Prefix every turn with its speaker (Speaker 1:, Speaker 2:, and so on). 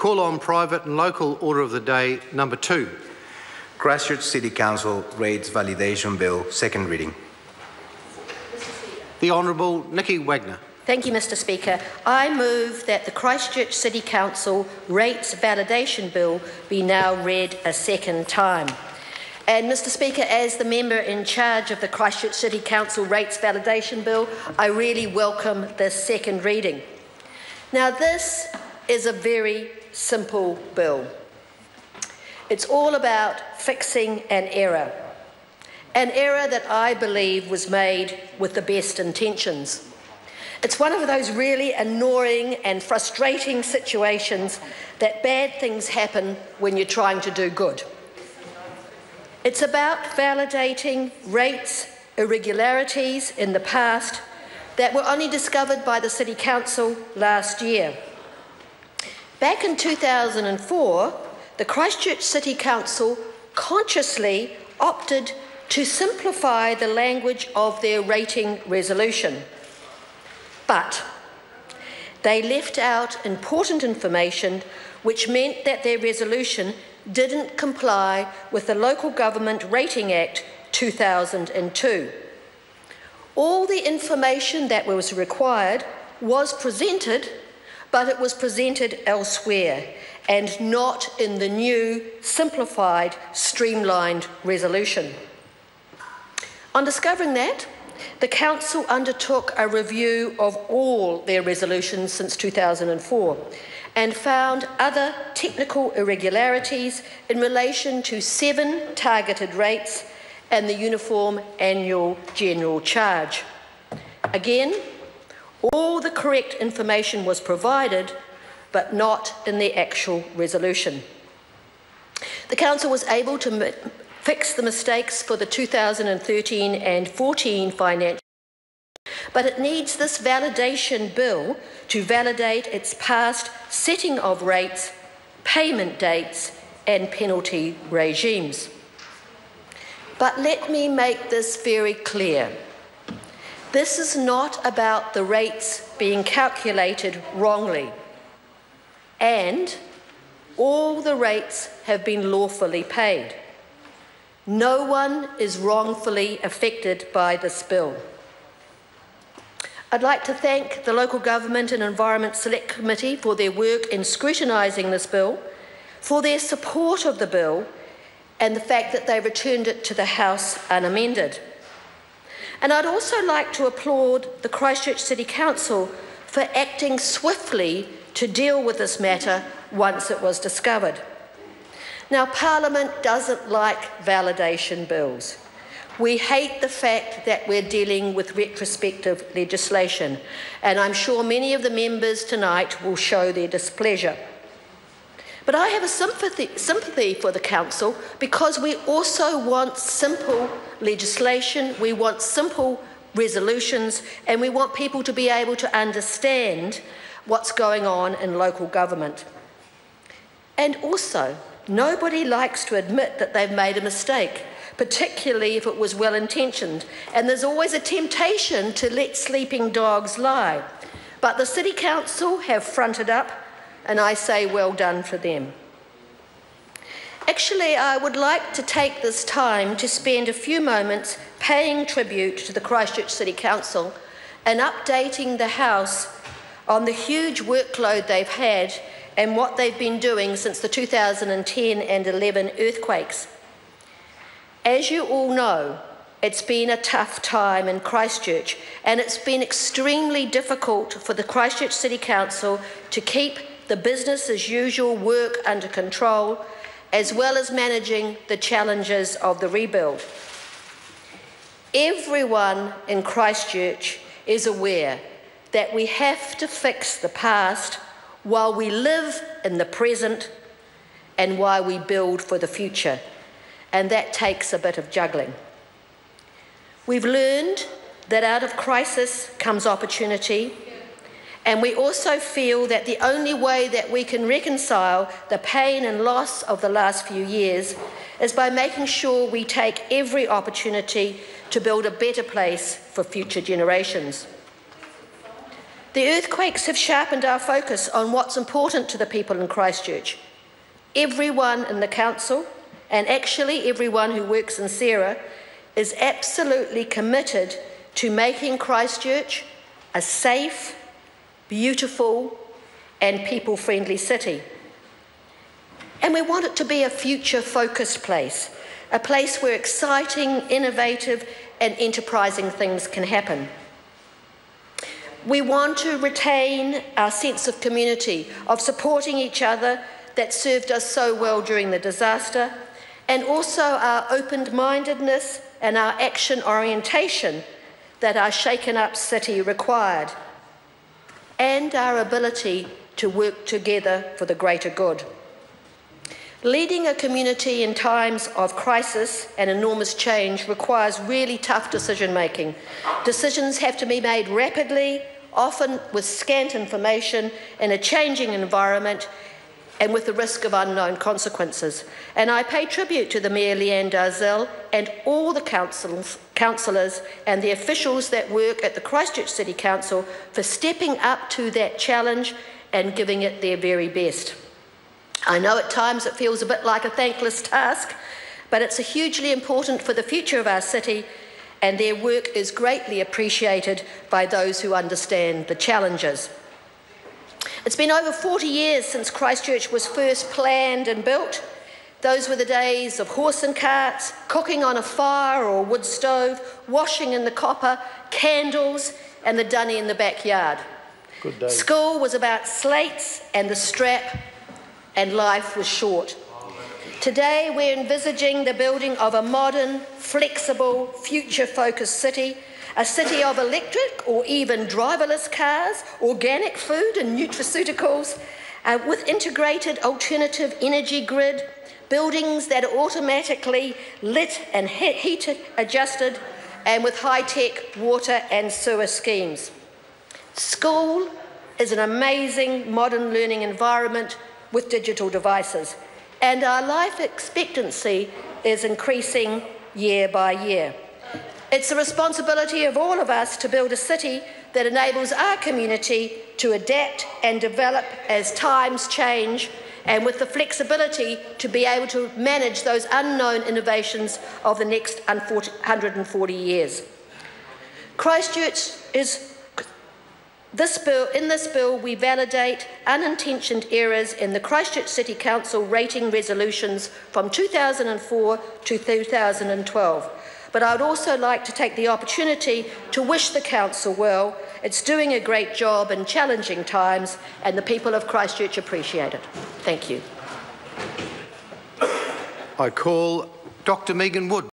Speaker 1: Call on private and local order of the day number 2.
Speaker 2: Christchurch City Council Rates Validation Bill, second reading.
Speaker 1: The Honourable Nicky Wagner.
Speaker 3: Thank you, Mr. Speaker. I move that the Christchurch City Council Rates Validation Bill be now read a second time. And Mr. Speaker, as the member in charge of the Christchurch City Council Rates Validation Bill, I really welcome this second reading. Now, this is a very simple bill. It's all about fixing an error that I believe was made with the best intentions. It's one of those really annoying and frustrating situations that bad things happen when you're trying to do good. It's about validating rates irregularities in the past that were only discovered by the City Council last year. Back in 2004, the Christchurch City Council consciously opted to simplify the language of their rating resolution. But they left out important information which meant that their resolution didn't comply with the Local Government Rating Act 2002. All the information that was required was presented, but it was presented elsewhere and not in the new, simplified, streamlined resolution. On discovering that, the Council undertook a review of all their resolutions since 2004 and found other technical irregularities in relation to 7 targeted rates and the Uniform Annual General Charge. Again, all the correct information was provided, but not in the actual resolution. The Council was able to fix the mistakes for the 2013 and 14 financial year, but it needs this validation bill to validate its past setting of rates, payment dates, and penalty regimes. But let me make this very clear. This is not about the rates being calculated wrongly, and all the rates have been lawfully paid. No one is wrongfully affected by this bill. I'd like to thank the Local Government and Environment Select Committee for their work in scrutinising this bill, for their support of the bill, and the fact that they returned it to the House unamended. And I'd also like to applaud the Christchurch City Council for acting swiftly to deal with this matter once it was discovered. Now, Parliament doesn't like validation bills. We hate the fact that we're dealing with retrospective legislation, and I'm sure many of the members tonight will show their displeasure. But I have a sympathy for the Council because we also want simple legislation, we want simple resolutions, and we want people to be able to understand what's going on in local government. And also, nobody likes to admit that they've made a mistake, particularly if it was well-intentioned, and there's always a temptation to let sleeping dogs lie. But the City Council have fronted up, and I say well done for them. Actually, I would like to take this time to spend a few moments paying tribute to the Christchurch City Council and updating the House on the huge workload they've had and what they've been doing since the 2010 and 11 earthquakes. As you all know, it's been a tough time in Christchurch, and it's been extremely difficult for the Christchurch City Council to keep the business as usual work under control, as well as managing the challenges of the rebuild. Everyone in Christchurch is aware that we have to fix the past while we live in the present and while we build for the future. And that takes a bit of juggling. We've learned that out of crisis comes opportunity, and we also feel that the only way that we can reconcile the pain and loss of the last few years is by making sure we take every opportunity to build a better place for future generations. The earthquakes have sharpened our focus on what's important to the people in Christchurch. Everyone in the council, and actually everyone who works in Sarah, is absolutely committed to making Christchurch a safe, beautiful and people-friendly city. And we want it to be a future-focused place, a place where exciting, innovative and enterprising things can happen. We want to retain our sense of community, of supporting each other that served us so well during the disaster, and also our open-mindedness and our action orientation that our shaken-up city required, and our ability to work together for the greater good. Leading a community in times of crisis and enormous change requires really tough decision-making. Decisions have to be made rapidly, often with scant information, in a changing environment and with the risk of unknown consequences. And I pay tribute to the Mayor Leanne Darzell and all the councillors and the officials that work at the Christchurch City Council for stepping up to that challenge and giving it their very best. I know at times it feels a bit like a thankless task, but it's hugely important for the future of our city, and their work is greatly appreciated by those who understand the challenges. It's been over 40 years since Christchurch was first planned and built. Those were the days of horse and carts, cooking on a fire or wood stove, washing in the copper, candles, and the dunny in the backyard.
Speaker 4: Good day.
Speaker 3: School was about slates and the strap, and life was short. Today we're envisaging the building of a modern, flexible, future-focused city, a city of electric or even driverless cars, organic food and nutraceuticals, with integrated alternative energy grid, buildings that are automatically lit and heat adjusted, and with high-tech water and sewer schemes. School is an amazing modern learning environment with digital devices, and our life expectancy is increasing year by year. It's the responsibility of all of us to build a city that enables our community to adapt and develop as times change, and with the flexibility to be able to manage those unknown innovations of the next 140 years. Christchurch is in this bill, we validate unintentional errors in the Christchurch City Council rating resolutions from 2004 to 2012. But I would also like to take the opportunity to wish the Council well. It's doing a great job in challenging times, and the people of Christchurch appreciate it. Thank you.
Speaker 1: I call Dr. Megan Wood.